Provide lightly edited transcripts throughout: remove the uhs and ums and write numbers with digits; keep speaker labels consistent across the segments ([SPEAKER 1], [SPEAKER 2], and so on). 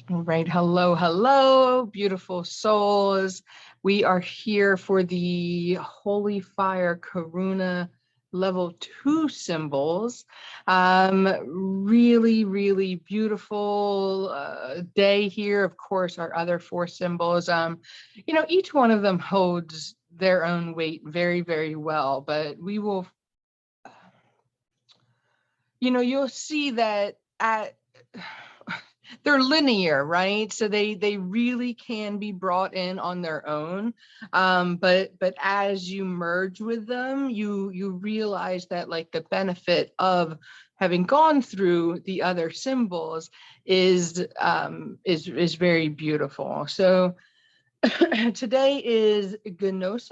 [SPEAKER 1] All right. Hello, hello, beautiful souls. We are here for the Holy Fire Karuna level 2 symbols. Really beautiful day here. Of course, our other 4 symbols, each one of them holds their own weight very well, but we will, you'll see that they're linear, right? So they really can be brought in on their own. But as you merge with them, you realize that like the benefit of having gone through the other symbols is very beautiful. So today is Gnosa.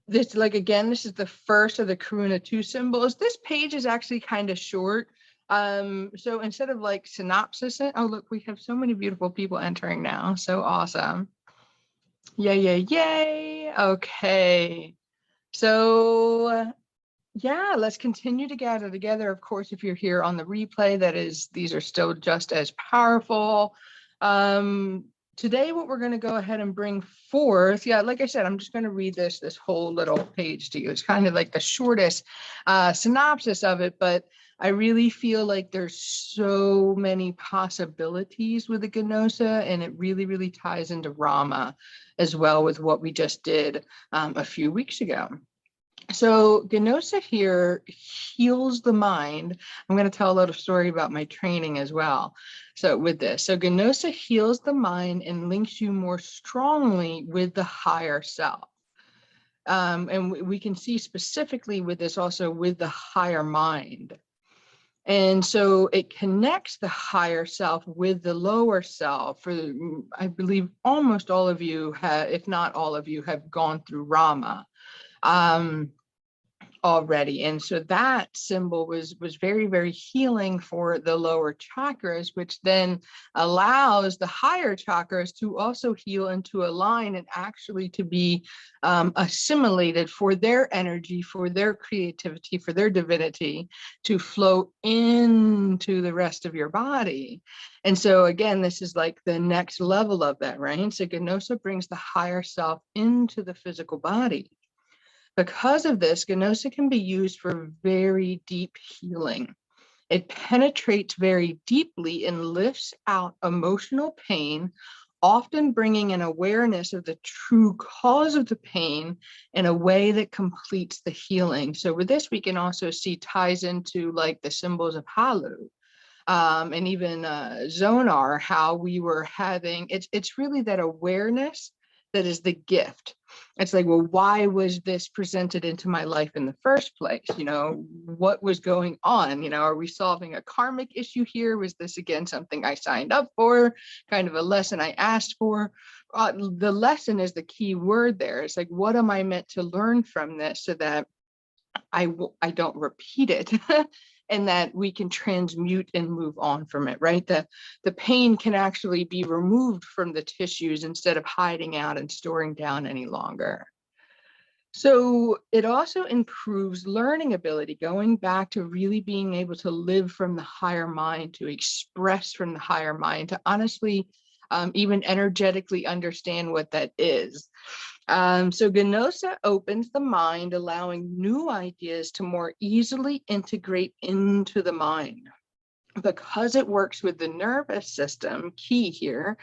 [SPEAKER 1] This, like, again, this is the first of the Karuna 2 symbols. This page is actually kind of short. So instead of like synopsis, oh, look, we have so many beautiful people entering now. So awesome. Yay. Okay. So yeah, let's continue to gather together. Of course, if you're here on the replay, these are still just as powerful. Today, what we're going to go ahead and bring forth, like I said, I'm just going to read this whole little page to you. It's kind of like the shortest synopsis of it, but I really feel like there's so many possibilities with the Gnosa, and it really ties into Rama as well with what we just did a few weeks ago. So Gnosa here heals the mind. I'm going to tell a little story about my training as well. So with this, so Gnosa heals the mind and links you more strongly with the higher self. And we can see specifically with this also with the higher mind. And so it connects the higher self with the lower self. I believe almost all of you have, if not all of you, have gone through Rama already. And so that symbol was very healing for the lower chakras, which then allows the higher chakras to also heal and to align and actually to be assimilated for their energy, for their creativity, for their divinity to flow into the rest of your body. And so again, this is like the next level of that, right? So Gnosa brings the higher self into the physical body. Because of this, Gnosa can be used for very deep healing. It penetrates very deeply and lifts out emotional pain, often bringing an awareness of the true cause of the pain in a way that completes the healing. So with this, we can also see ties into like the symbols of Halu. And even Zonar, how we were having, it's really that awareness that is the gift. It's like, well, why was this presented into my life in the first place? What was going on? Are we solving a karmic issue here? Was this, again, something I signed up for, kind of a lesson I asked for? The lesson is the key word there. It's like, what am I meant to learn from this so that I don't repeat it and that we can transmute and move on from it, right? The pain can actually be removed from the tissues instead of hiding out and storing down any longer. So it also improves learning ability, going back to really being able to live from the higher mind, to express from the higher mind, to honestly even energetically understand what that is. So Gnosa opens the mind, allowing new ideas to more easily integrate into the mind. Because it works with the nervous system, key here,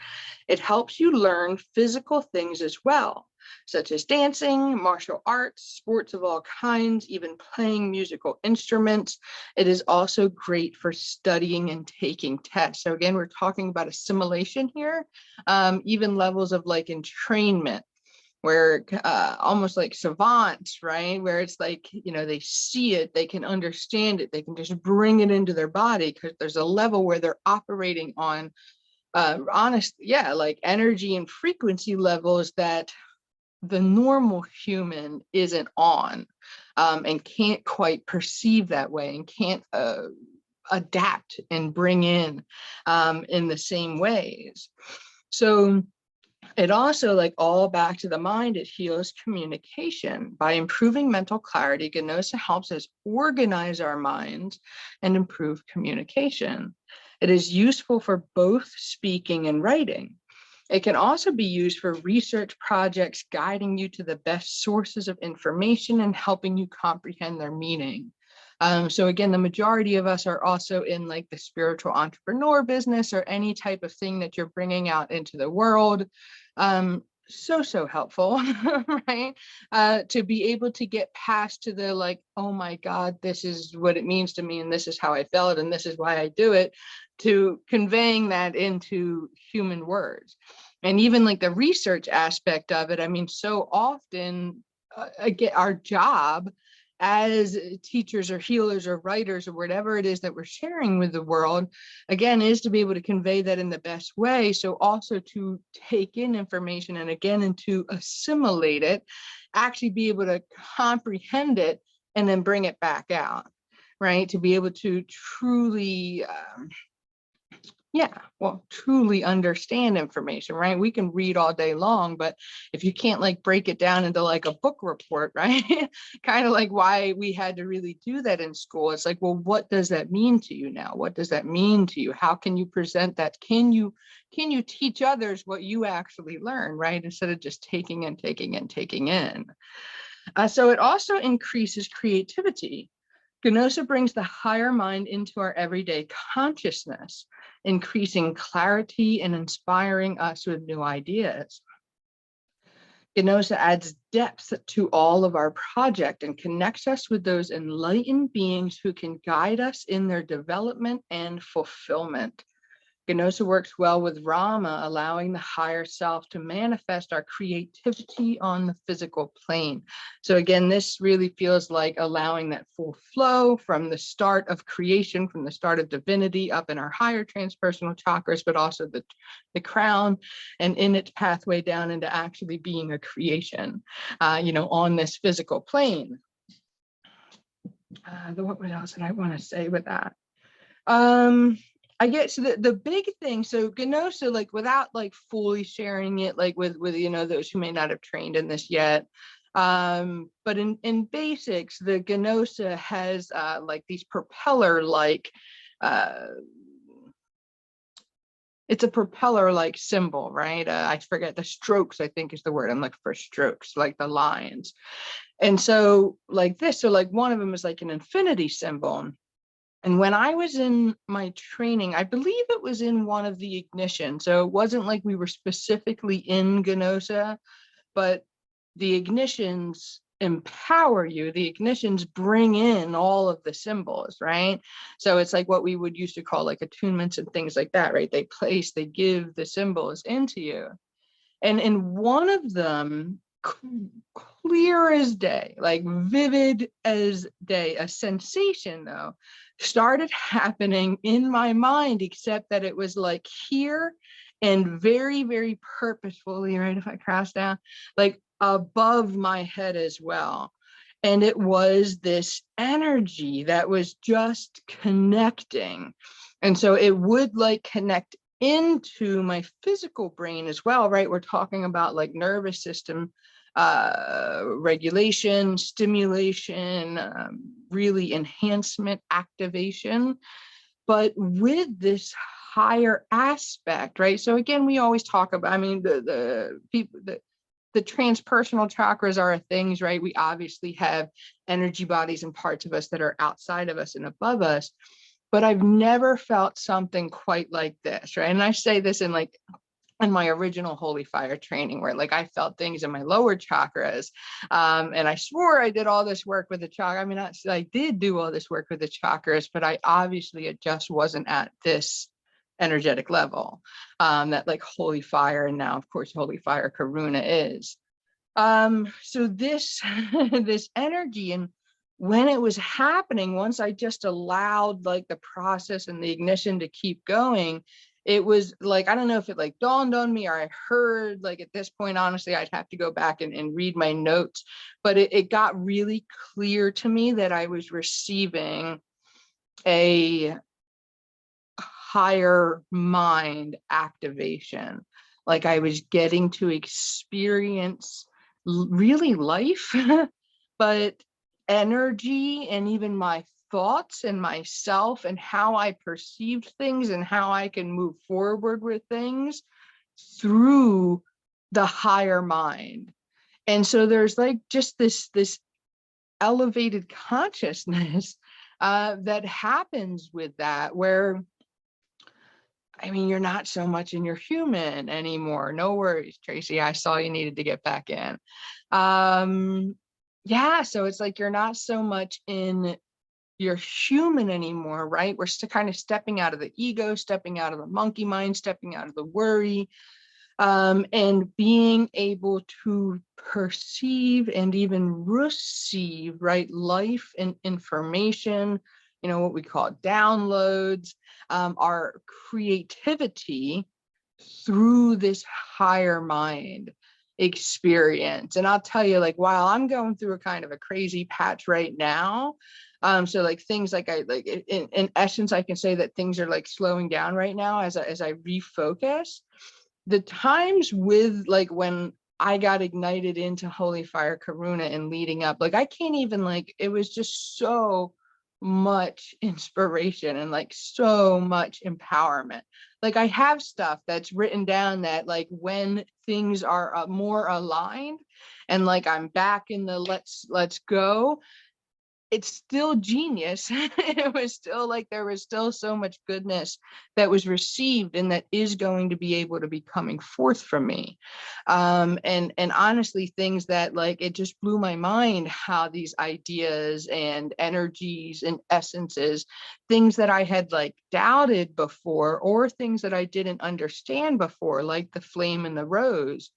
[SPEAKER 1] it helps you learn physical things as well, such as dancing, martial arts, sports of all kinds, even playing musical instruments. It is also great for studying and taking tests. So again, we're talking about assimilation here, even levels of like entrainment, where almost like savants, right? Where it's like, they see it, they can understand it, they can just bring it into their body because there's a level where they're operating on like energy and frequency levels that the normal human isn't on, and can't quite perceive that way and can't adapt and bring in the same ways. So It also, like all back to the mind, it heals communication. By improving mental clarity, Gnosa helps us organize our minds and improve communication. It is useful for both speaking and writing. It can also be used for research projects, guiding you to the best sources of information and helping you comprehend their meaning. So again, the majority of us are also in like the spiritual entrepreneur business or any type of thing that you're bringing out into the world. So helpful, right? To be able to get past to the like, oh my God, this is what it means to me, and this is how I felt, and this is why I do it, to conveying that into human words. And even like the research aspect of it, I mean, so often, again, our job as teachers or healers or writers or whatever it is that we're sharing with the world, again, is to be able to convey that in the best way. So also to take in information and again, and to assimilate it, actually be able to comprehend it and then bring it back out, right? To be able to truly, truly understand information, right? We can read all day long, but if you can't like break it down into like a book report, right? Kind of like why we had to really do that in school. It's like, well, what does that mean to you now? What does that mean to you? How can you present that? Can you teach others what you actually learn, right? Instead of just taking in. So it also increases creativity. Gnosa brings the higher mind into our everyday consciousness, increasing clarity and inspiring us with new ideas. Gnosa adds depth to all of our project and connects us with those enlightened beings who can guide us in their development and fulfillment. Gnosa works well with Rama, allowing the higher self to manifest our creativity on the physical plane. So again, this really feels like allowing that full flow from the start of creation, from the start of divinity up in our higher transpersonal chakras, but also the crown and in its pathway down into actually being a creation, on this physical plane. What else did I want to say with that? I guess the big thing, so Gnosa, like without like fully sharing it, like with those who may not have trained in this yet, but in basics, the Gnosa has like these propeller-like, it's a propeller-like symbol, right? I forget the strokes, I think is the word. I'm looking for strokes, like the lines. And so like this, so like one of them is like an infinity symbol. And when I was in my training, I believe it was in one of the ignition. So it wasn't like we were specifically in Gnosa, but the ignitions empower you. The ignitions bring in all of the symbols, right? So it's like what we would used to call like attunements and things like that, right? They give the symbols into you. And in one of them, clear as day, like vivid as day, a sensation though started happening in my mind, except that it was like here and very, very purposefully, right? If I crash down, like above my head as well. And it was this energy that was just connecting. And so it would like connect into my physical brain as well, right? We're talking about like nervous system regulation, stimulation, really enhancement, activation, but with this higher aspect, right? So again, we always talk about, I mean, the people, the transpersonal chakras are things, right? We obviously have energy bodies and parts of us that are outside of us and above us, but I've never felt something quite like this, right? And I say this in like in my original holy fire training, where like I felt things in my lower chakras, and I swore I did all this work with the chakra. I mean, I did do all this work with the chakras, but I obviously it just wasn't at this energetic level that like holy fire, and now of course holy fire Karuna is. So this this energy, and when it was happening, once I just allowed like the process and the ignition to keep going, it was like, I don't know if it like dawned on me or I heard, like at this point, honestly, I'd have to go back and read my notes, but it got really clear to me that I was receiving a higher mind activation. like I was getting to experience really life, but energy and even my thoughts and myself and how I perceived things and how I can move forward with things through the higher mind. And so there's like just this elevated consciousness that happens with that, where I mean, you're not so much in your human anymore. No worries, Tracy. I saw you needed to get back in. Yeah, so it's like you're not so much in your human anymore, right? We're still kind of stepping out of the ego, stepping out of the monkey mind, stepping out of the worry, and being able to perceive and even receive, right, life and information, you know, what we call downloads, our creativity through this higher mind experience. And I'll tell you, like, while I'm going through a kind of a crazy patch right now, so like things like in essence, I can say that things are like slowing down right now as I refocus. The times with like when I got ignited into Holy Fire Karuna and leading up, like I can't even, like, it was just so much inspiration and like so much empowerment. Like I have stuff that's written down that like when things are more aligned and like I'm back in the let's go, it's still genius. It was still like there was still so much goodness that was received and that is going to be able to be coming forth from me. And honestly, things that like it just blew my mind how these ideas and energies and essences, things that I had like doubted before or things that I didn't understand before, like the flame and the rose,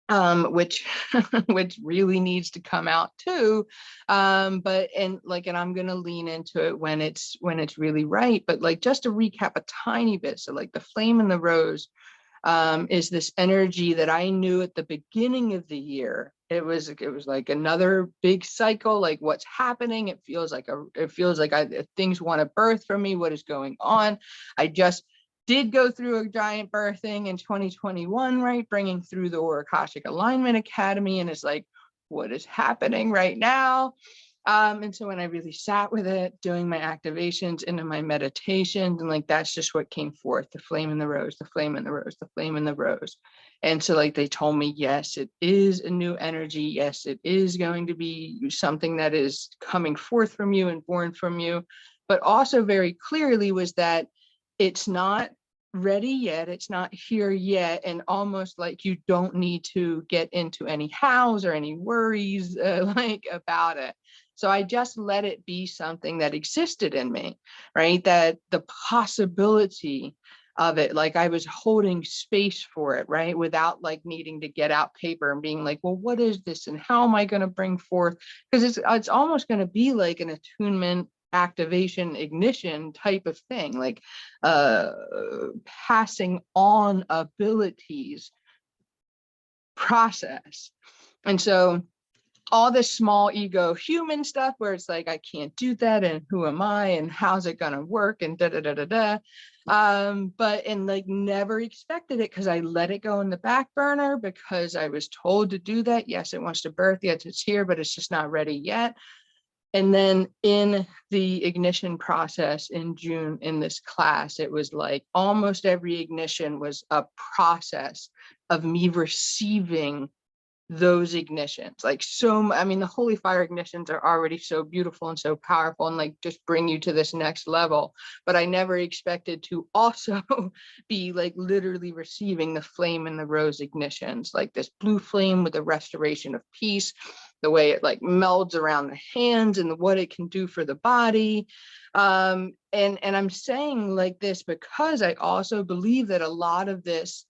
[SPEAKER 1] which which really needs to come out too, but and I'm gonna lean into it when it's really right. But like just to recap a tiny bit, so like the flame and the rose is this energy that I knew at the beginning of the year. It was like another big cycle, like what's happening. It feels like things want to birth from me. What is going on? I just did go through a giant birthing in 2021, right? Bringing through the Akashic Alignment Academy. And it's like, what is happening right now? And so when I really sat with it, doing my activations into my meditations, and like that's just what came forth: the flame and the rose, the flame and the rose, the flame and the rose. And so like they told me, yes, it is a new energy. Yes, it is going to be something that is coming forth from you and born from you. But also very clearly was that it's not ready yet, it's not here yet, and almost like you don't need to get into any hows or any worries like about it. So I just let it be something that existed in me, right? That the possibility of it, like I was holding space for it, right? Without like needing to get out paper and being like, well, what is this and how am I going to bring forth? Because it's almost going to be like an attunement, activation, ignition type of thing, like passing on abilities process. And so all this small ego human stuff where it's like I can't do that and who am I and how's it gonna work and da da da da da, but and like never expected it because I let it go in the back burner because I was told to do that. Yes, it wants to birth, yes, it's here, but it's just not ready yet. And then in the ignition process in June in this class, it was like almost every ignition was a process of me receiving those ignitions. Like so, I mean, the holy fire ignitions are already so beautiful and so powerful and like just bring you to this next level. But I never expected to also be like literally receiving the flame and the rose ignitions, like this blue flame with the restoration of peace, the way it like melds around the hands and what it can do for the body. And I'm saying like this because I also believe that a lot of this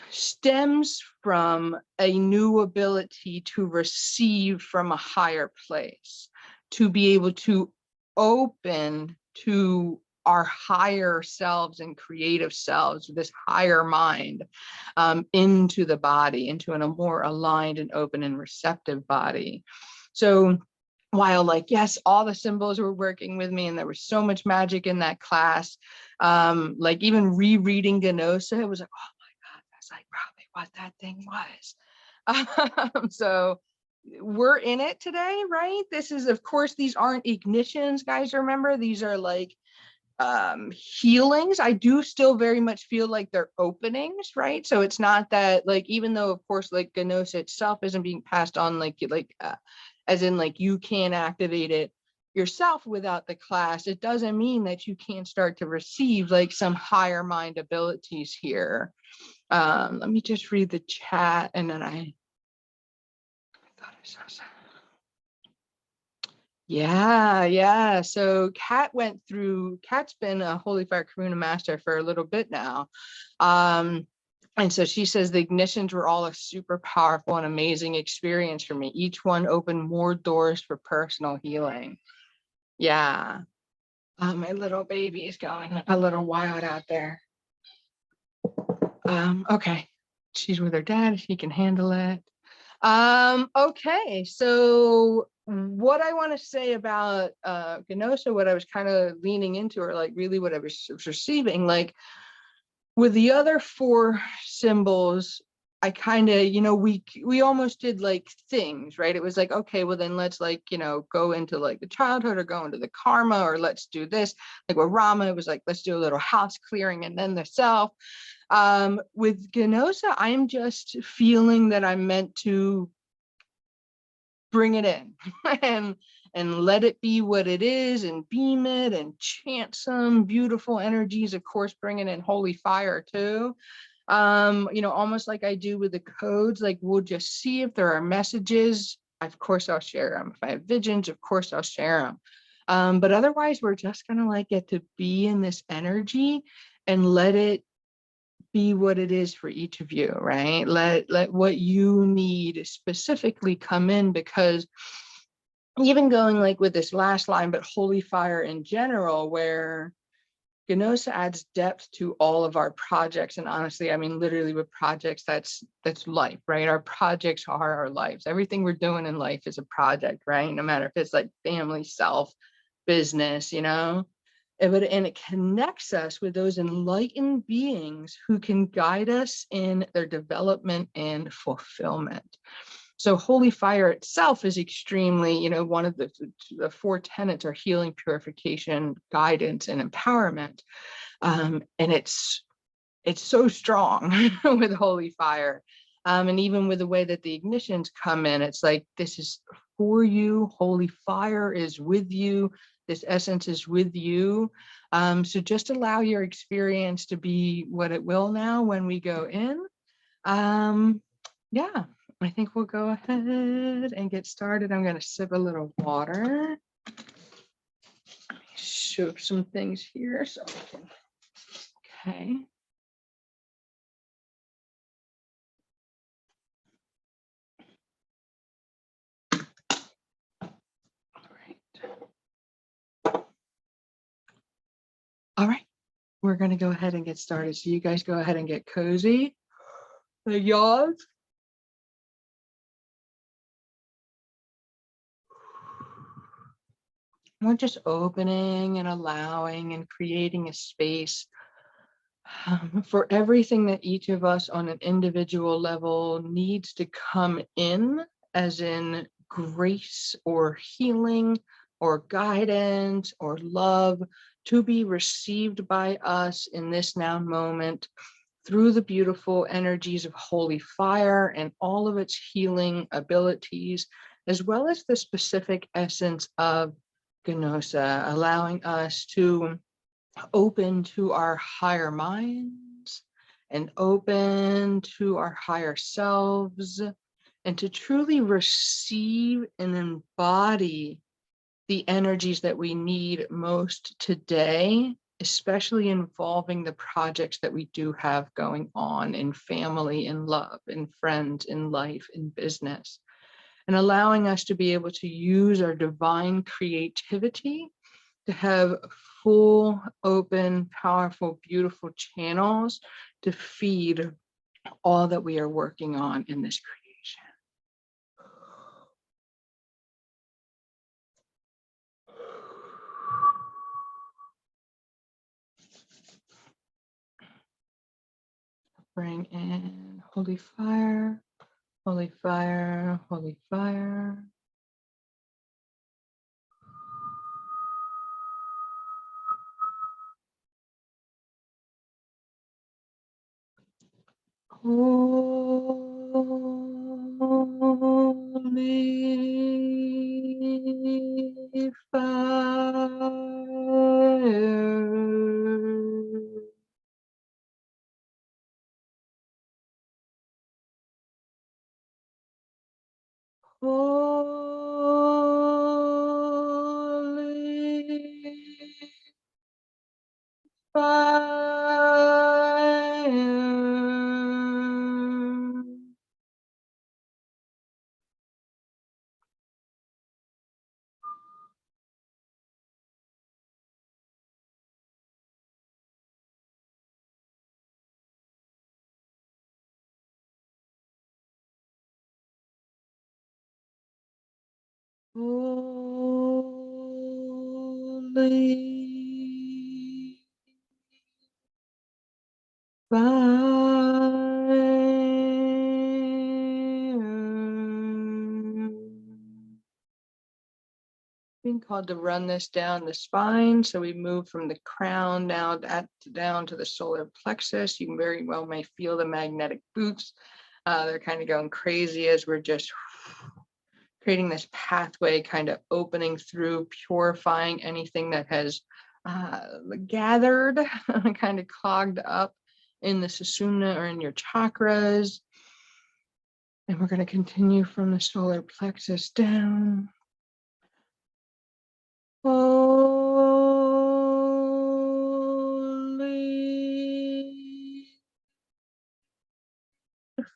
[SPEAKER 1] stems from a new ability to receive from a higher place, to be able to open to our higher selves and creative selves, this higher mind, into the body, into a more aligned and open and receptive body. So while like, yes, all the symbols were working with me and there was so much magic in that class, like even rereading Gnosa, it was like, oh my God, that's like probably what that thing was. So we're in it today, right? This is, of course, these aren't ignitions, guys. Remember, these are like healings. I do still very much feel like they're openings, right? So it's not that like, even though of course like Gnosa itself isn't being passed on like as in like you can activate it yourself without the class, it doesn't mean that you can't start to receive like some higher mind abilities here. Let me just read the chat and then I thought I saw something. Yeah. So Kat's been a Holy Fire Karuna master for a little bit now. And so she says the ignitions were all a super powerful and amazing experience for me. Each one opened more doors for personal healing. Yeah. My little baby is going a little wild out there. Okay. She's with her dad. She can handle it. Okay, so what I want to say about Gnosa, what I was kind of leaning into, or like really what I was receiving, like with the other 4 symbols, I kind of, we almost did like things, right? It was like, okay, well then let's like, go into like the childhood or go into the karma, or let's do this. Like with Rama, it was like, let's do a little house clearing and then the self. With Gnosa, I'm just feeling that I'm meant to bring it in and let it be what it is and beam it and chant some beautiful energies, of course, bringing in holy fire too. Almost like I do with the codes, like we'll just see if there are messages. Of course, I'll share them. If I have visions, of course, I'll share them. But otherwise, we're just going to like get to be in this energy and let it be what it is for each of you, right? Let what you need specifically come in, because even going like with this last line, but holy fire in general, where Gnosa adds depth to all of our projects. And honestly, I mean, literally with projects, that's life, right? Our projects are our lives. Everything we're doing in life is a project, right? No matter if it's like family, self, business, and it connects us with those enlightened beings who can guide us in their development and fulfillment. So holy fire itself is extremely, one of the 4 tenets are healing, purification, guidance, and empowerment. And it's so strong with holy fire. And even with the way that the ignitions come in, it's like, this is for you. Holy fire is with you. This essence is with you. So just allow your experience to be what it will now when we go in. Yeah, I think we'll go ahead and get started. I'm going to sip a little water. Show some things here. So, okay. All right, we're going to go ahead and get started. So you guys go ahead and get cozy. The yawns. We're just opening and allowing and creating a space for everything that each of us on an individual level needs to come in, as in grace or healing or guidance or love, to be received by us in this now moment through the beautiful energies of holy fire and all of its healing abilities, as well as the specific essence of Gnosa, allowing us to open to our higher minds and open to our higher selves, and to truly receive and embody the energies that we need most today, especially involving the projects that we do have going on in family, in love, in friends, in life, in business, and allowing us to be able to use our divine creativity to have full, open, powerful, beautiful channels to feed all that we are working on in this creation. Bring in holy fire, holy fire, holy fire. Holy fire. Holy fire. Holy fire. Being called to run this down the spine. So we move from the crown now down to the solar plexus. You very well may feel the magnetic boots. They're kind of going crazy as we're just creating this pathway, kind of opening through, purifying anything that has gathered, kind of clogged up in the sushumna or in your chakras. And we're going to continue from the solar plexus down. Holy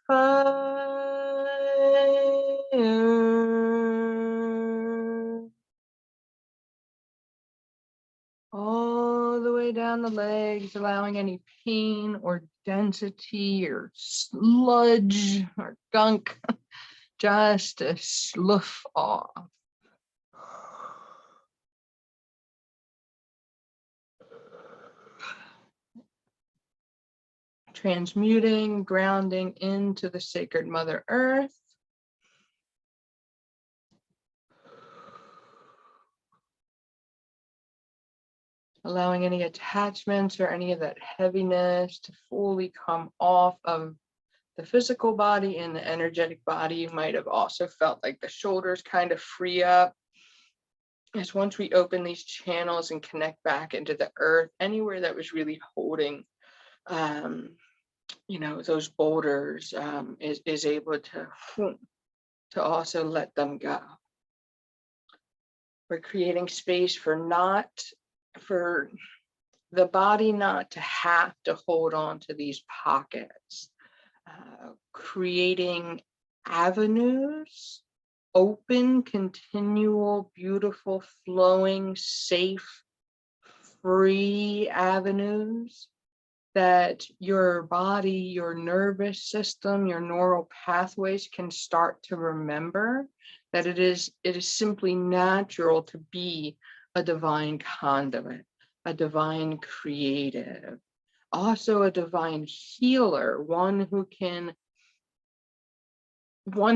[SPEAKER 1] fire. All the way down the legs, allowing any pain or density or sludge or gunk just to slough off. Transmuting, grounding into the sacred Mother Earth. Allowing any attachments or any of that heaviness to fully come off of the physical body and the energetic body. You might have also felt like the shoulders kind of free up. As once we open these channels and connect back into the earth, anywhere that was really holding, those boulders, is able to also let them go. We're creating space for the body not to have to hold on to these pockets, creating avenues, open, continual, beautiful, flowing, safe, free avenues that your body, your nervous system, your neural pathways can start to remember that it is simply natural to be a divine conduit, a divine creative, also a divine healer, one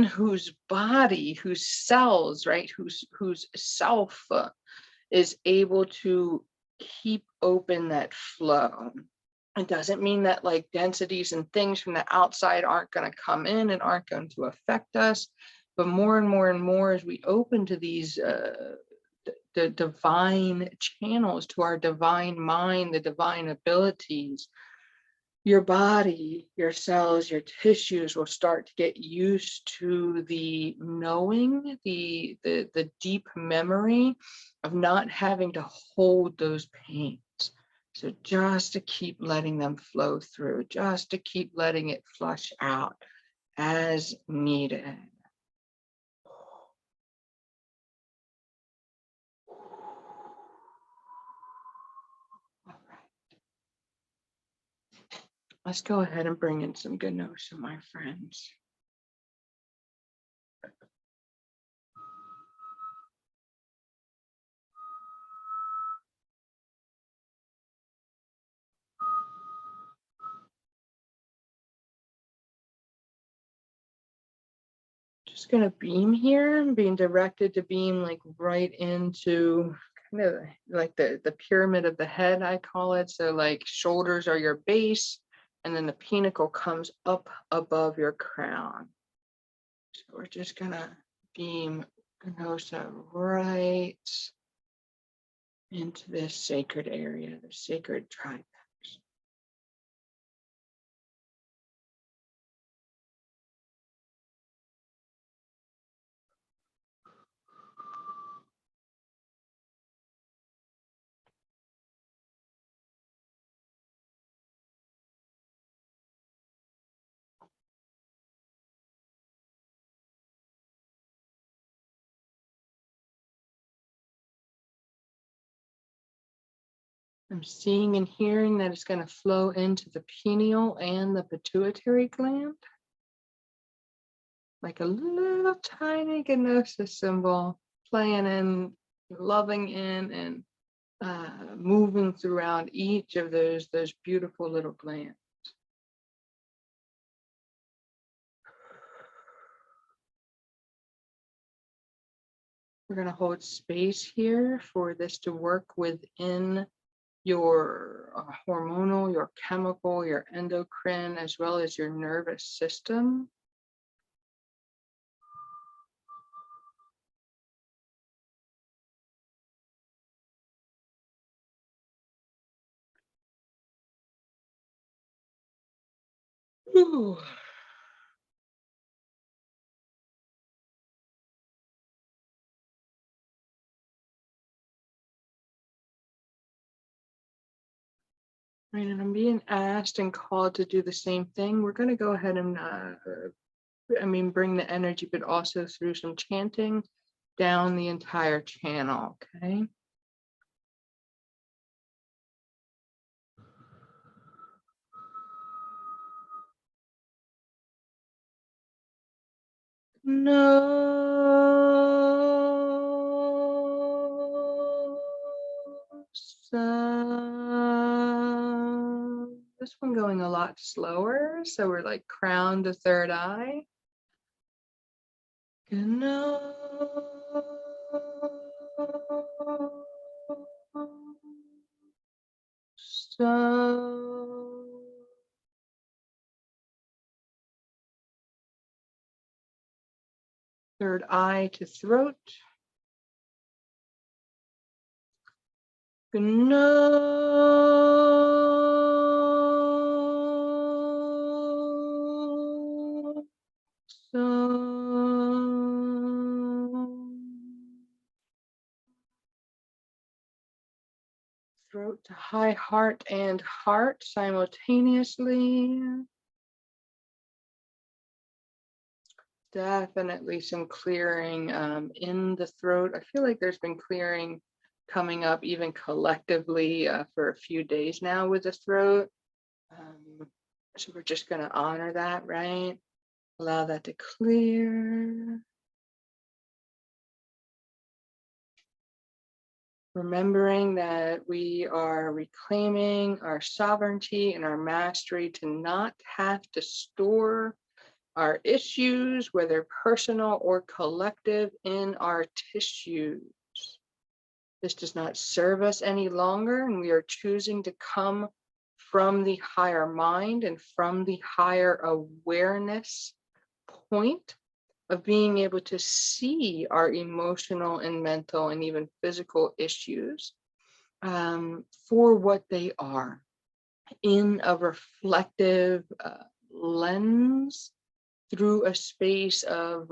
[SPEAKER 1] whose body, whose cells, right, whose self is able to keep open that flow. It doesn't mean that like densities and things from the outside aren't going to come in and aren't going to affect us, but more and more and more as we open to these the divine channels, to our divine mind, the divine abilities, your body, your cells, your tissues will start to get used to the knowing, the deep memory of not having to hold those pains. So just to keep letting them flow through, just to keep letting it flush out as needed. All right. Let's go ahead and bring in some Gnosa, my friends. Just gonna beam here. I'm being directed to beam like right into kind of like the pyramid of the head, I call it. So like shoulders are your base, and then the pinnacle comes up above your crown. So we're just gonna beam Gnosa right into this sacred area, the sacred tribe. I'm seeing and hearing that it's going to flow into the pineal and the pituitary gland, like a little tiny Gnosa symbol playing in, loving in, and moving throughout each of those beautiful little glands. We're going to hold space here for this to work within your hormonal, your chemical, your endocrine, as well as your nervous system. Ooh. Right, and I'm being asked and called to do the same thing. We're going to go ahead and, bring the energy, but also through some chanting down the entire channel, okay? No. This one going a lot slower, so we're like crown to third eye. No. So third eye to throat. No. So throat to high heart and heart simultaneously. Definitely some clearing in the throat. I feel like there's been clearing coming up even collectively for a few days now with the throat. So we're just going to honor that, right? Allow that to clear. Remembering that we are reclaiming our sovereignty and our mastery to not have to store our issues, whether personal or collective, in our tissues. This does not serve us any longer, and we are choosing to come from the higher mind and from the higher awareness point of being able to see our emotional and mental and even physical issues for what they are in a reflective lens, through a space of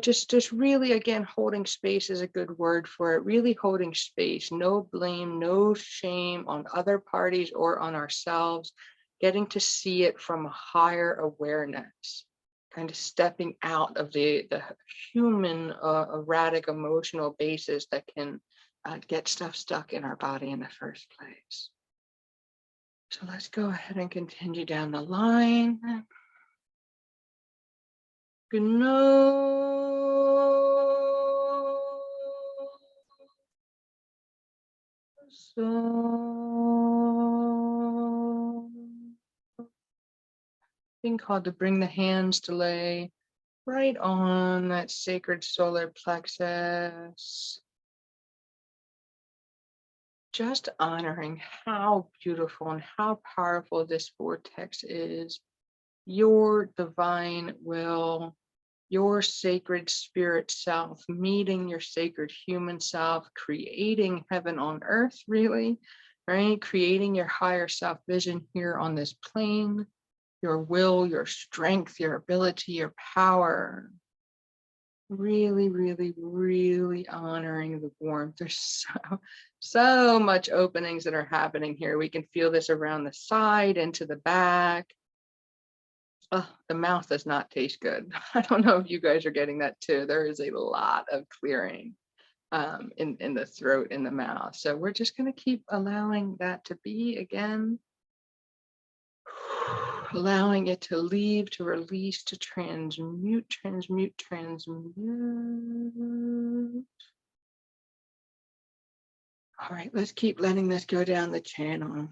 [SPEAKER 1] just really, again, holding space is a good word for it. Really holding space, no blame, no shame on other parties or on ourselves, getting to see it from a higher awareness, kind of stepping out of the human erratic emotional basis that can get stuff stuck in our body in the first place. So let's go ahead and continue down the line. So being called to bring the hands to lay right on that sacred solar plexus. Just honoring how beautiful and how powerful this vortex is. Your divine will, your sacred spirit self, meeting your sacred human self, creating heaven on earth, really, right? Creating your higher self vision here on this plane, your will, your strength, your ability, your power. Really, really, really honoring the warmth. There's so much openings that are happening here. We can feel this around the side and to the back. Oh, the mouth does not taste good. I don't know if you guys are getting that too. There is a lot of clearing in the throat, in the mouth. So we're just going to keep allowing that to be again. Allowing it to leave, to release, to transmute, transmute, transmute. All right, let's keep letting this go down the channel.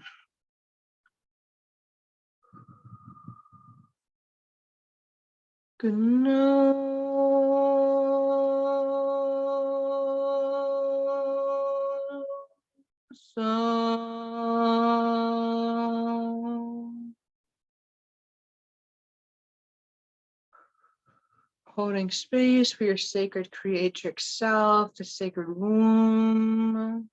[SPEAKER 1] Holding space for your sacred creatrix self, the sacred womb.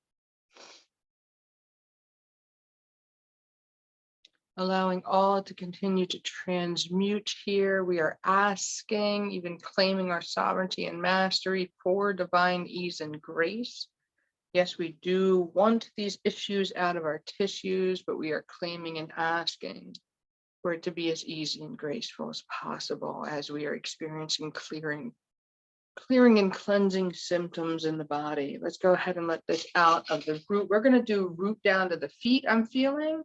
[SPEAKER 1] Allowing all to continue to transmute here. We are asking, even claiming our sovereignty and mastery for divine ease and grace. Yes, we do want these issues out of our tissues, but we are claiming and asking for it to be as easy and graceful as possible as we are experiencing clearing and cleansing symptoms in the body. Let's go ahead and let this out of the root. We're going to do root down to the feet, I'm feeling.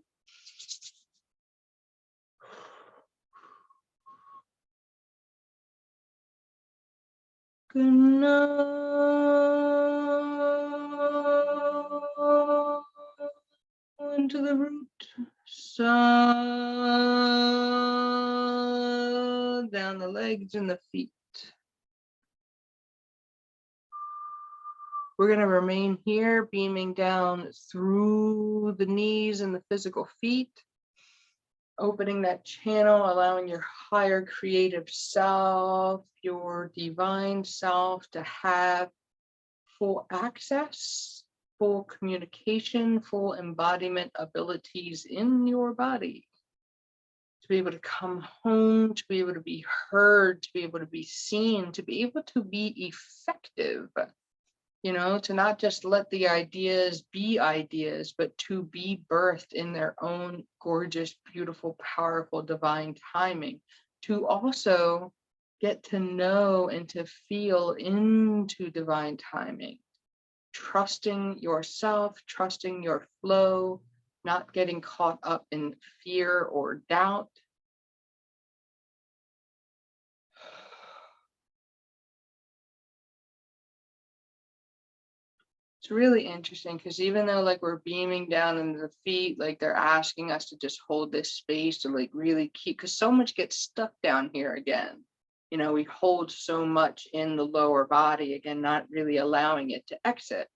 [SPEAKER 1] Into the root. So down the legs and the feet. We're going to remain here, beaming down through the knees and the physical feet, opening that channel, allowing your higher creative self, your divine self to have full access, full communication, full embodiment abilities in your body. To be able to come home, to be able to be heard, to be able to be seen, to be able to be effective. You know, to not just let the ideas be ideas, but to be birthed in their own gorgeous, beautiful, powerful, divine timing. To also get to know and to feel into divine timing. Trusting yourself, trusting your flow, not getting caught up in fear or doubt. It's really interesting because even though like we're beaming down into the feet, like they're asking us to just hold this space to like really keep, because so much gets stuck down here again. You know, we hold so much in the lower body, again, not really allowing it to exit.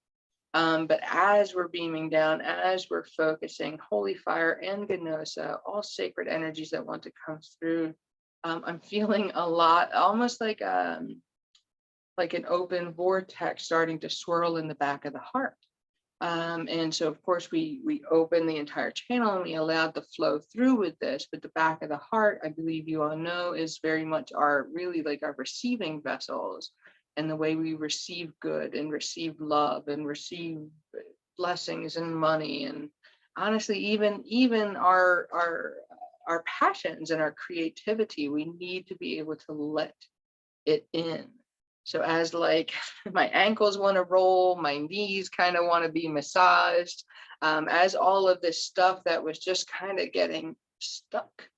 [SPEAKER 1] But as we're beaming down, as we're focusing, holy fire and Gnosa, all sacred energies that want to come through, I'm feeling a lot, almost like an open vortex starting to swirl in the back of the heart. And so, of course, we open the entire channel and we allowed the flow through with this, but the back of the heart, I believe you all know, is very much really like our receiving vessels, and the way we receive good and receive love and receive blessings and money. And honestly, even our passions and our creativity, we need to be able to let it in. So as like my ankles want to roll, my knees kind of want to be massaged, as all of this stuff that was just kind of getting stuck.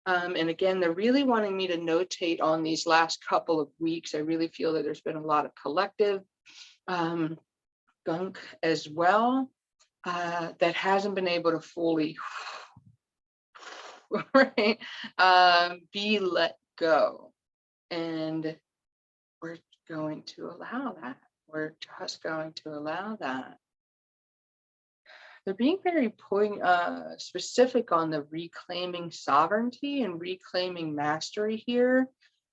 [SPEAKER 1] And again, they're really wanting me to notate on these last couple of weeks. I really feel that there's been a lot of collective gunk as well that hasn't been able to fully right? Be let go. And we're going to allow that. We're just going to allow that. They're being very specific on the reclaiming sovereignty and reclaiming mastery here.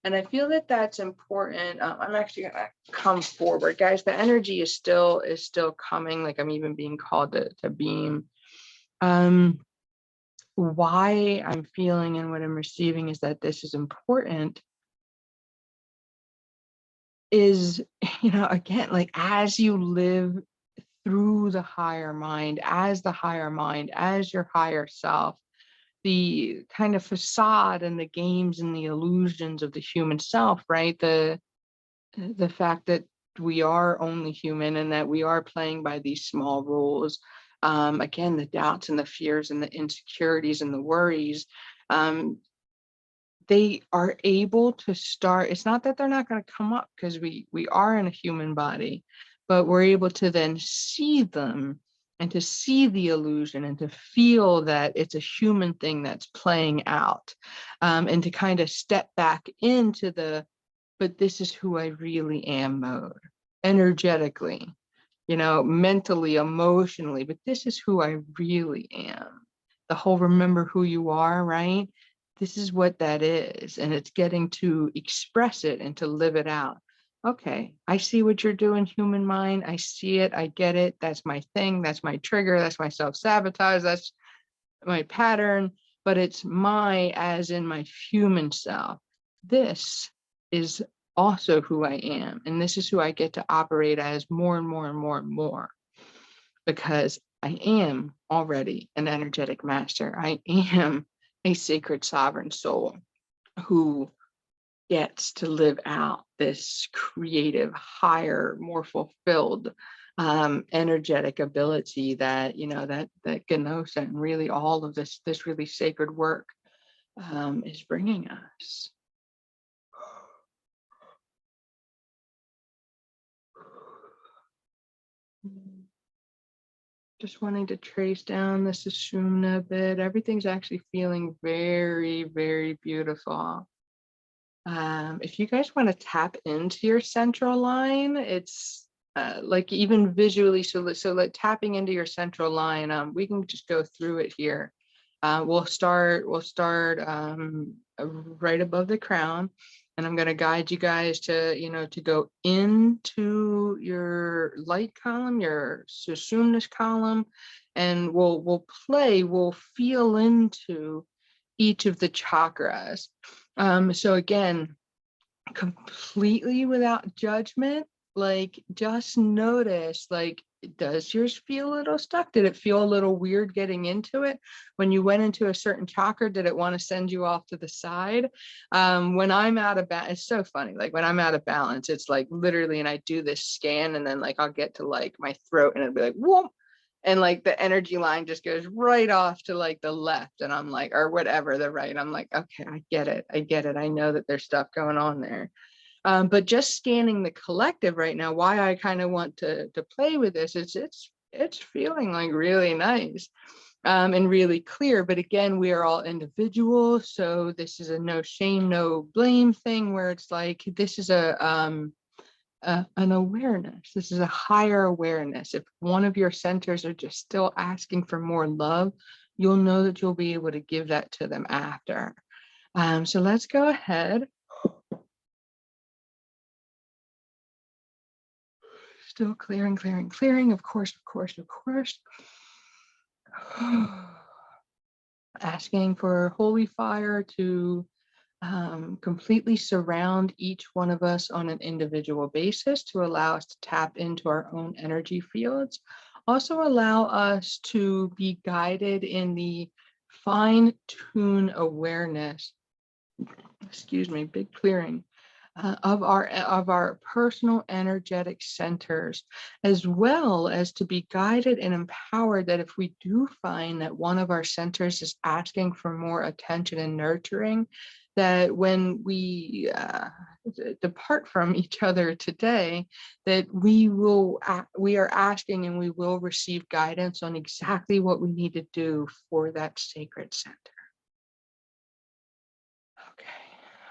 [SPEAKER 1] And I feel that that's important. I'm actually gonna come forward, guys. The energy is still coming. Like I'm even being called to beam. Why I'm feeling and what I'm receiving is that this is important. Is, again, like as you live through the higher mind, as the higher mind, as your higher self, the kind of facade and the games and the illusions of the human self, right? The fact that we are only human and that we are playing by these small rules. Again, the doubts and the fears and the insecurities and the worries, they are able to start. It's not that they're not going to come up, because we are in a human body, but we're able to then see them and to see the illusion and to feel that it's a human thing that's playing out, and to kind of step back into but this is who I really am mode, energetically, mentally, emotionally, but this is who I really am. The whole remember who you are, right? This is what that is. And it's getting to express it and to live it out. Okay, I see what you're doing, human mind. I see it. I get it. That's my thing. That's my trigger. That's my self-sabotage. That's my pattern. But it's as in my human self. This is also who I am. And this is who I get to operate as more and more and more and more, because I am already an energetic master. I am a sacred sovereign soul who gets to live out this creative, higher, more fulfilled, energetic ability that, that Gnosa and really all of this really sacred work is bringing us. Just wanting to trace down the Sushumna a bit. Everything's actually feeling very, very beautiful. If you guys want to tap into your central line, it's like even visually, so like tapping into your central line, we can just go through it here. We'll start right above the crown, and I'm going to guide you guys to, to go into your light column, your Sushumna column, and we'll feel into each of the chakras. So again, completely without judgment, like just notice, like, does yours feel a little stuck? Did it feel a little weird getting into it? When you went into a certain chakra, did it want to send you off to the side? When I'm out of balance, it's so funny. Like when I'm out of balance, it's like literally, and I do this scan, and then like I'll get to like my throat, and it'll be like, whoop. And like the energy line just goes right off to like the left, and I'm like, or whatever, the right. I'm like, okay, I get it. I know that there's stuff going on there. But just scanning the collective right now, why I kind of want to play with this is it's feeling like really nice, and really clear. But again, we are all individuals, so this is a no shame, no blame thing, where it's like this is an awareness. This is a higher awareness. If one of your centers are just still asking for more love, you'll know that you'll be able to give that to them after. So let's go ahead. Still clearing, clearing, clearing. Of course. Asking for holy fire to completely surround each one of us on an individual basis, to allow us to tap into our own energy fields. Also allow us to be guided in the fine-tune awareness, excuse me, big clearing, of our personal energetic centers, as well as to be guided and empowered that if we do find that one of our centers is asking for more attention and nurturing, that when we depart from each other today, that we are asking and we will receive guidance on exactly what we need to do for that sacred center.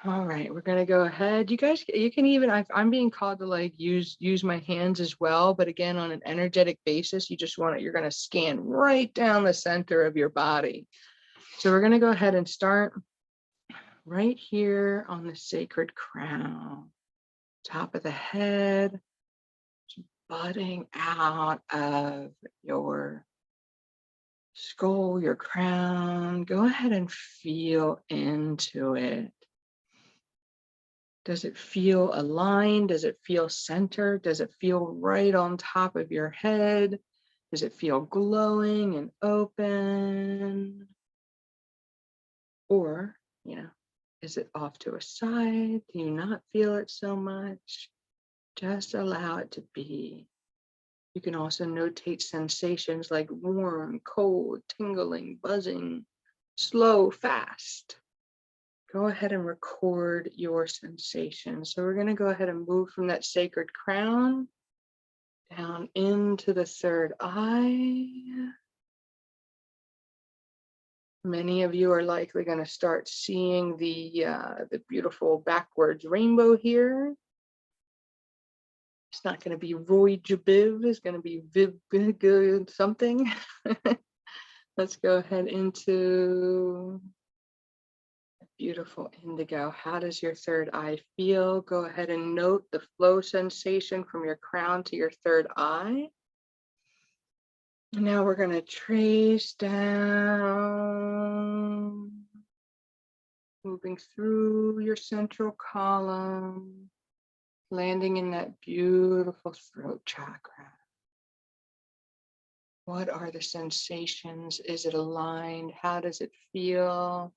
[SPEAKER 1] All right, we're gonna go ahead. You guys, you can even, I'm being called to like use my hands as well, but again, on an energetic basis, you just want it, you're gonna scan right down the center of your body. So we're gonna go ahead and start right here on the sacred crown, top of the head, budding out of your skull, your crown. Go ahead and feel into it. Does it feel aligned? Does it feel centered? Does it feel right on top of your head? Does it feel glowing and open? Or, is it off to a side? Do you not feel it so much? Just allow it to be. You can also notate sensations like warm, cold, tingling, buzzing, slow, fast. Go ahead and record your sensations. So we're going to go ahead and move from that sacred crown down into the third eye. Many of you are likely going to start seeing the beautiful backwards rainbow here. It's not going to be Roy Jabiv, it's going to be Viv something. Let's go ahead into beautiful indigo. How does your third eye feel? Go ahead and note the flow sensation from your crown to your third eye. And now we're going to trace down, moving through your central column, landing in that beautiful throat chakra. What are the sensations? Is it aligned? How does it feel?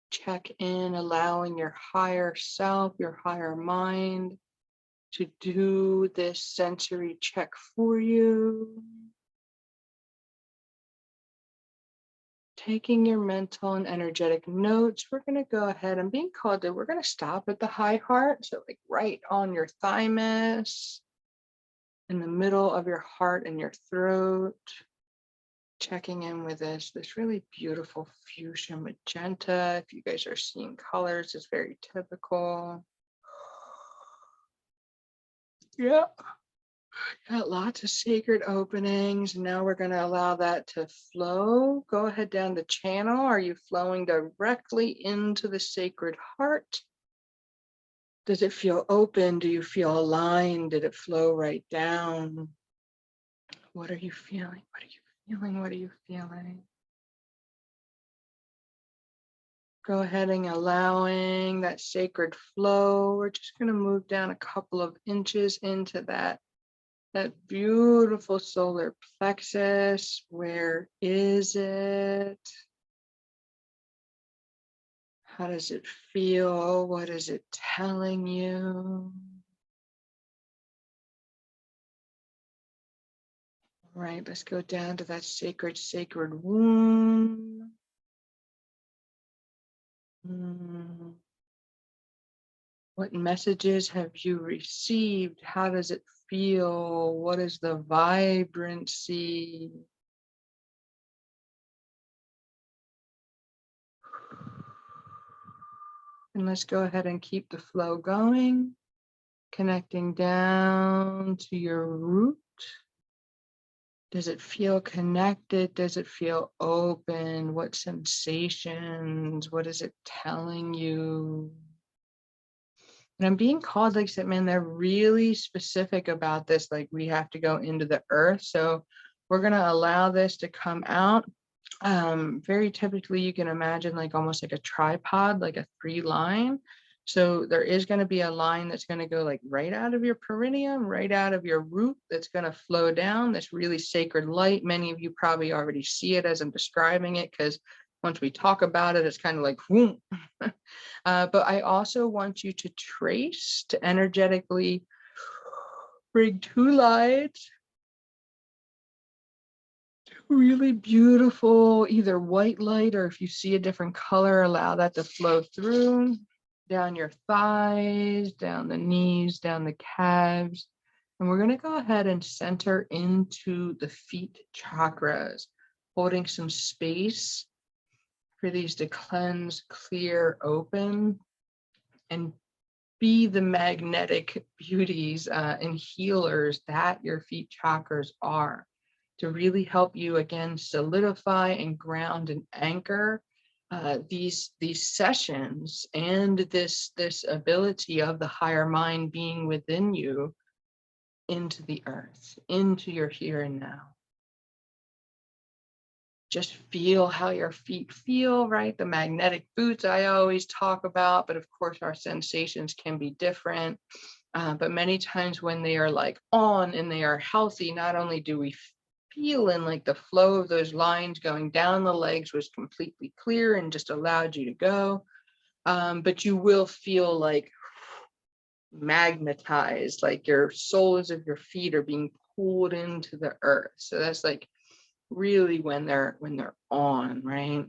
[SPEAKER 1] Check in, allowing your higher self, your higher mind to do this sensory check for you. Taking your mental and energetic notes, we're going to go ahead and being called to, we're going to stop at the high heart. So like right on your thymus, in the middle of your heart and your throat. Checking in with this really beautiful fuchsia magenta. If you guys are seeing colors, it's very typical. Yeah, got lots of sacred openings. Now we're going to allow that to flow. Go ahead down the channel. Are you flowing directly into the sacred heart? Does it feel open? Do you feel aligned? Did it flow right down? What are you feeling? What are you feeling? What are you feeling? Go ahead and allowing that sacred flow. We're just going to move down a couple of inches into that beautiful solar plexus. Where is it? How does it feel? What is it telling you? All right, let's go down to that sacred womb. What messages have you received? How does it feel? What is the vibrancy? And let's go ahead and keep the flow going, connecting down to your root. Does it feel connected? Does it feel open? What sensations? What is it telling you? And I'm being called, like I said, man, they're really specific about this. Like we have to go into the earth. So we're going to allow this to come out. Very typically, you can imagine like almost like a tripod, like a 3-line. So there is going to be a line that's going to go like right out of your perineum, right out of your root, that's going to flow down this really sacred light. Many of you probably already see it as I'm describing it, because once we talk about it, it's kind of like, whoom. But I also want you to trace, to energetically bring 2 lines, really beautiful, either white light, or if you see a different color, allow that to flow through, down your thighs, down the knees, down the calves. And we're going to go ahead and center into the feet chakras, holding some space for these to cleanse, clear, open. and be the magnetic beauties and healers that your feet chakras are, to really help you again solidify and ground and anchor these sessions and this ability of the higher mind being within you into the earth, into your here and now. Just feel how your feet feel, right? The magnetic boots I always talk about, but of course our sensations can be different. But many times when they are like on and they are healthy, not only do we feel in like the flow of those lines going down the legs was completely clear and just allowed you to go, but you will feel like magnetized, like your soles of your feet are being pulled into the earth. So that's like really when they're on, right?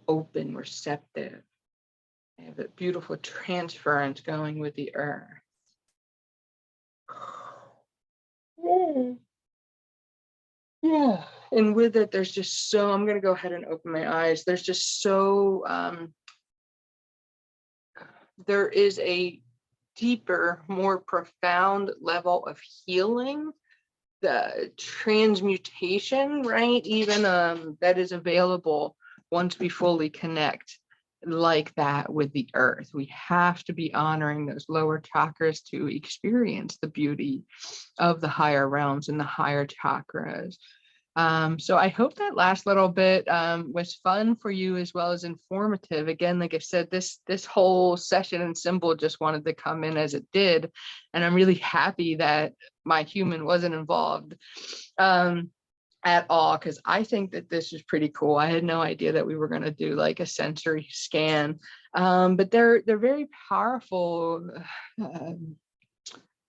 [SPEAKER 1] Open, receptive. They have a beautiful transference going with the earth. Yeah. And with it, there's just so, I'm going to go ahead and open my eyes. There's just so, there is a deeper, more profound level of healing, the transmutation, right? Even that is available once we fully connect like that with the earth. We have to be honoring those lower chakras to experience the beauty of the higher realms and the higher chakras. So I hope that last little bit was fun for you as well as informative. Again, like I said, this whole session and symbol just wanted to come in as it did. And I'm really happy that my human wasn't involved at all, because I think that this is pretty cool. I had no idea that we were going to do like a sensory scan, but they're very powerful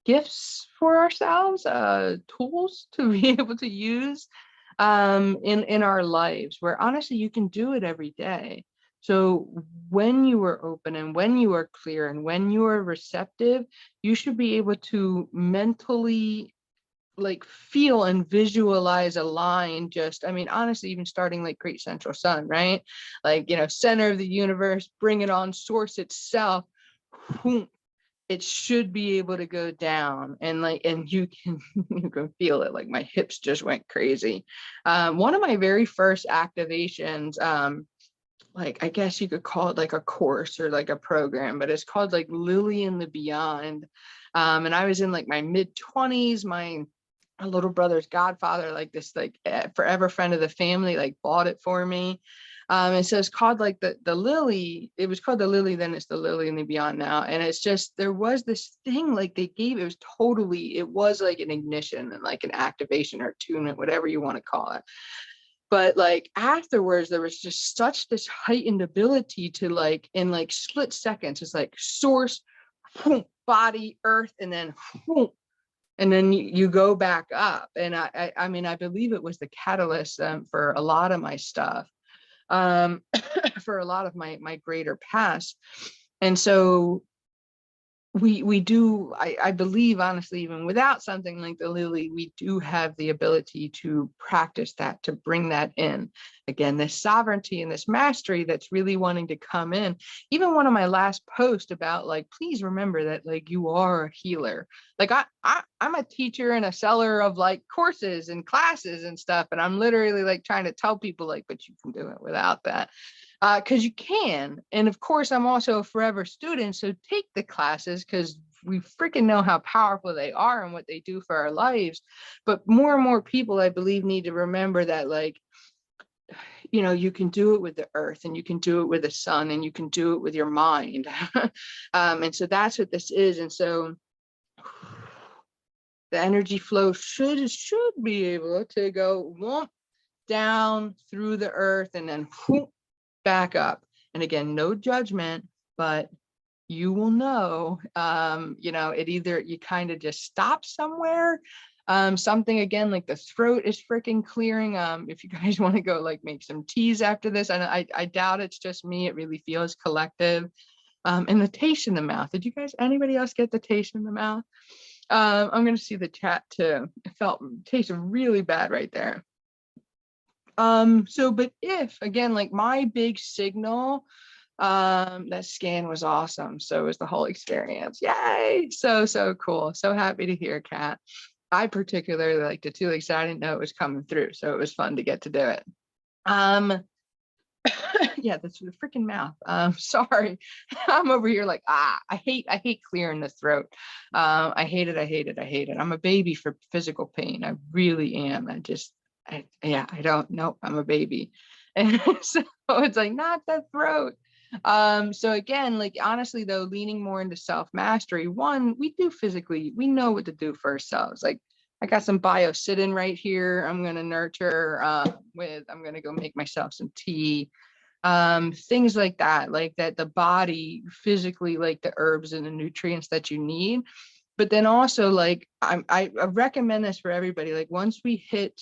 [SPEAKER 1] gifts for ourselves, tools to be able to use in our lives, where honestly you can do it every day. So when you are open and when you are clear and when you are receptive, you should be able to mentally like feel and visualize a line. Just, I mean, honestly, even starting like Great Central Sun, right? Like, you know, center of the universe, bring it on, source itself. It should be able to go down, and like, and you can you can feel it. Like my hips just went crazy. One of my very first activations, like I guess you could call it like a course or like a program, but it's called like Lily in the Beyond. And I was in like my mid-20s. My little brother's godfather, like this like forever friend of the family, like bought it for me. And so it's called like the Lily. It was called the Lily, then it's the Lily in the Beyond now. And it's just, there was this thing like they gave, it was like an ignition and like an activation or attunement, whatever you want to call it. But like afterwards, there was just such this heightened ability to like, in like split seconds, it's like source, body, earth, and then you go back up. And I mean, I believe it was the catalyst for a lot of my stuff, for a lot of my greater past. And so we do, I believe, honestly, even without something like the Lily, we do have the ability to practice that, to bring that in. Again, this sovereignty and this mastery that's really wanting to come in. Even one of my last posts about like, please remember that like you are a healer. Like I'm a teacher and a seller of like courses and classes and stuff. And I'm literally like trying to tell people like, but you can do it without that. Because you can. And of course, I'm also a forever student. So take the classes, because we freaking know how powerful they are and what they do for our lives. But more and more people, I believe, need to remember that, like, you know, you can do it with the earth, and you can do it with the sun, and you can do it with your mind. And so that's what this is. And so the energy flow should be able to go whoop, down through the earth and then whoop, back up. And again, no judgment, but you will know, you know, it either you kind of just stop somewhere, something again, like the throat is freaking clearing. If you guys want to go like make some teas after this, and I doubt it's just me, it really feels collective. And the taste in the mouth. Did you guys, anybody else get the taste in the mouth? I'm going to see the chat too. It tasted really bad right there. So, but if again, like my big signal That scan was awesome. So was the whole experience. Yay. So cool. So happy to hear, Kat. I particularly liked it too. Like I said, I didn't know it was coming through, so it was fun to get to do it. Yeah, that's the freaking mouth. Sorry. I'm over here like, I hate clearing the throat. I hate it. I'm a baby for physical pain. I really am. I don't know. I'm a baby. And so it's like, not the throat. So again, like honestly though, leaning more into self-mastery, one, we do physically, we know what to do for ourselves. Like I got some bio sit-in right here. I'm gonna nurture I'm gonna go make myself some tea, things like that the body physically, like the herbs and the nutrients that you need. But then also like I recommend this for everybody. Like once we hit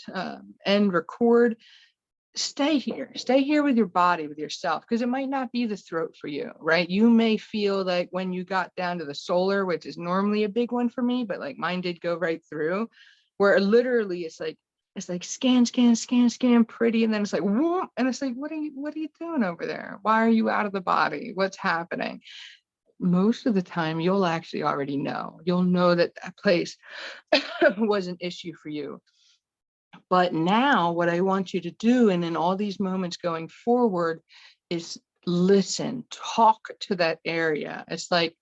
[SPEAKER 1] end record, stay here with your body, with yourself, because it might not be the throat for you, right? You may feel like when you got down to the solar, which is normally a big one for me, but like mine did go right through, where literally it's like scan pretty, and then it's like whoop, and it's like what are you doing over there? Why are you out of the body? What's happening? Most of the time you'll actually already know. You'll know that that place was an issue for you. But now what I want you to do, and in all these moments going forward, is listen, talk to that area. It's like,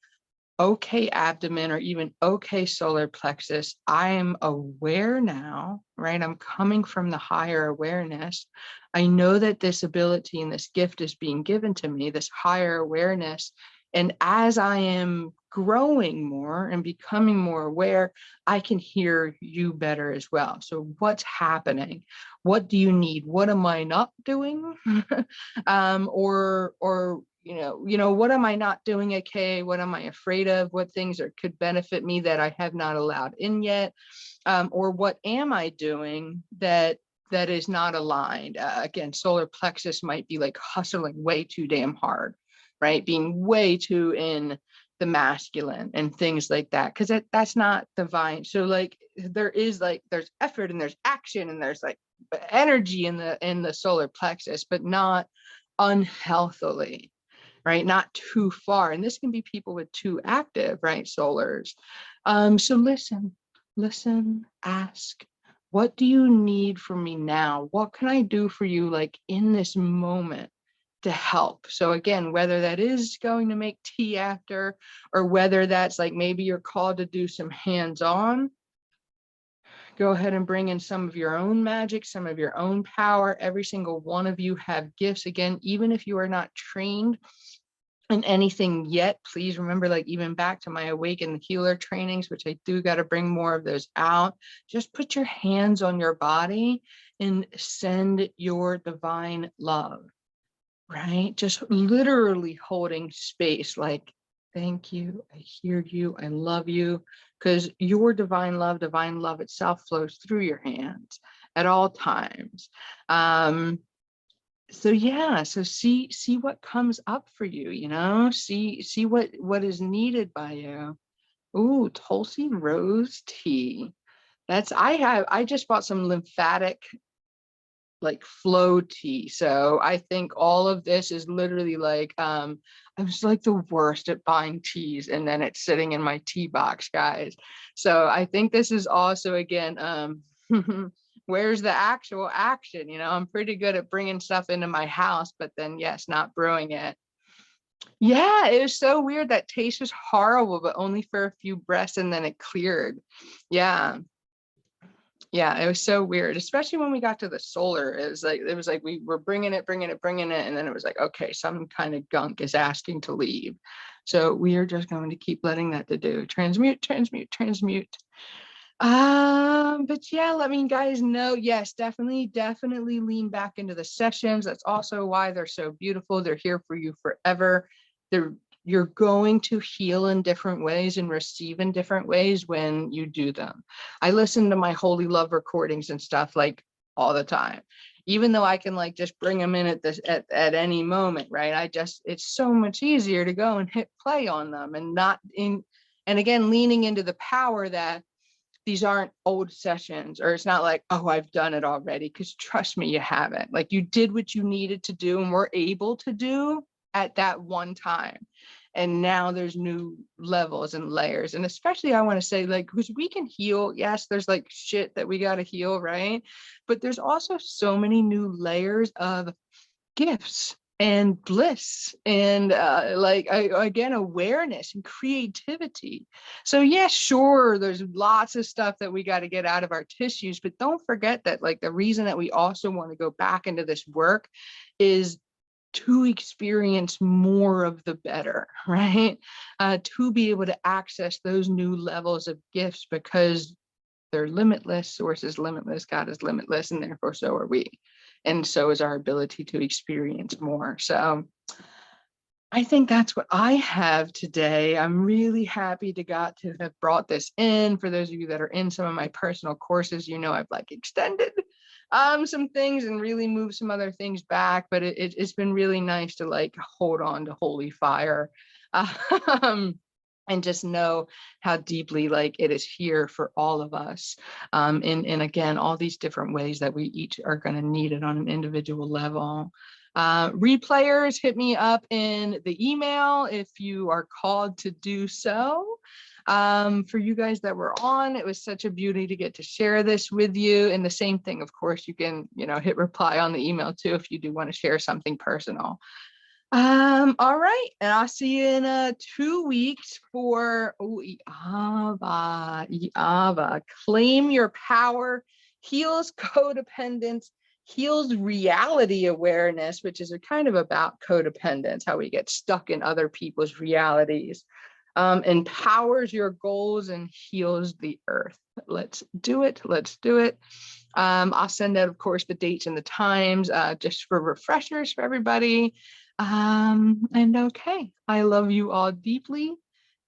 [SPEAKER 1] okay, abdomen, or even okay, solar plexus, I am aware now, right? I'm coming from the higher awareness. I know that this ability and this gift is being given to me, this higher awareness. And as I am growing more and becoming more aware, I can hear you better as well. So what's happening? What do you need? What am I not doing? Or what am I not doing okay? What am I afraid of? What things could benefit me that I have not allowed in yet? Or what am I doing that is not aligned? Again, solar plexus might be like hustling way too damn hard, right? Being way too in the masculine and things like that, because that's not divine. So like there's effort and there's action and there's like energy in the solar plexus, but not unhealthily, right? Not too far. And this can be people with too active, right? Solars. So listen, ask, what do you need from me now? What can I do for you, like in this moment, to help? So again, whether that is going to make tea after, or whether that's like maybe you're called to do some hands-on, go ahead and bring in some of your own magic, some of your own power. Every single one of you have gifts. Again, even if you are not trained in anything yet, please remember, like even back to my Awaken Healer trainings, which I do got to bring more of those out. Just put your hands on your body and send your divine love, right? Just literally holding space, like, thank you, I hear you, I love you, because your divine love itself flows through your hands at all times. So yeah, so see what comes up for you, see what is needed by you. Ooh, Tulsi rose tea. I just bought some lymphatic like flow tea. So I think all of this is literally like I was like the worst at buying teas, and then it's sitting in my tea box, guys. So I think this is also again where's the actual action? I'm pretty good at bringing stuff into my house, but then yes, not brewing it. Yeah, it was so weird. That taste was horrible, but only for a few breaths, and then it cleared. Yeah. Yeah, it was so weird, especially when we got to the solar. It was like we were bringing it, and then it was like, okay, some kind of gunk is asking to leave. So we are just going to keep letting that to do. Transmute. But yeah, let me guys know. Yes, definitely lean back into the sessions. That's also why they're so beautiful. They're here for you forever. You're going to heal in different ways and receive in different ways when you do them. I listen to my Holy Love recordings and stuff like all the time, even though I can like just bring them in at any moment, right? It's so much easier to go and hit play on them and and again, leaning into the power that these aren't old sessions, or it's not like, oh, I've done it already, because trust me, you haven't. Like you did what you needed to do and were able to do. at that one time. And now there's new levels and layers. And especially I want to say, like, because we can heal. Yes, there's like shit that we got to heal, right? But there's also so many new layers of gifts and bliss and again, awareness and creativity. So yeah, sure, there's lots of stuff that we got to get out of our tissues, but don't forget that like the reason that we also want to go back into this work is to experience more of the better, right? To be able to access those new levels of gifts, because they're limitless, source is limitless, God is limitless, and therefore so are we. And so is our ability to experience more. So I think that's what I have today. I'm really happy to got to have brought this in. For those of you that are in some of my personal courses, you know, I've like extended some things and really moved some other things back, but it's been really nice to like hold on to holy fire. And just know how deeply like it is here for all of us. And again, all these different ways that we each are going to need it on an individual level. Replayers, hit me up in the email if you are called to do so. For you guys that were on, it was such a beauty to get to share this with you. And the same thing, of course, you can, you know, hit reply on the email too if you do want to share something personal. All right, and I'll see you in 2 weeks for Iava. Claim your power, heals codependence, heals reality awareness, which is a kind of about codependence, how we get stuck in other people's realities. Empowers your goals and heals the earth. Let's do it. Let's do it. I'll send out, of course, the dates and the times just for refreshers for everybody. And okay, I love you all deeply.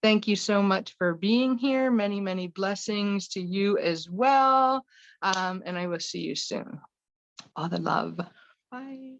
[SPEAKER 1] Thank you so much for being here. Many, many blessings to you as well. And I will see you soon. All the love. Bye.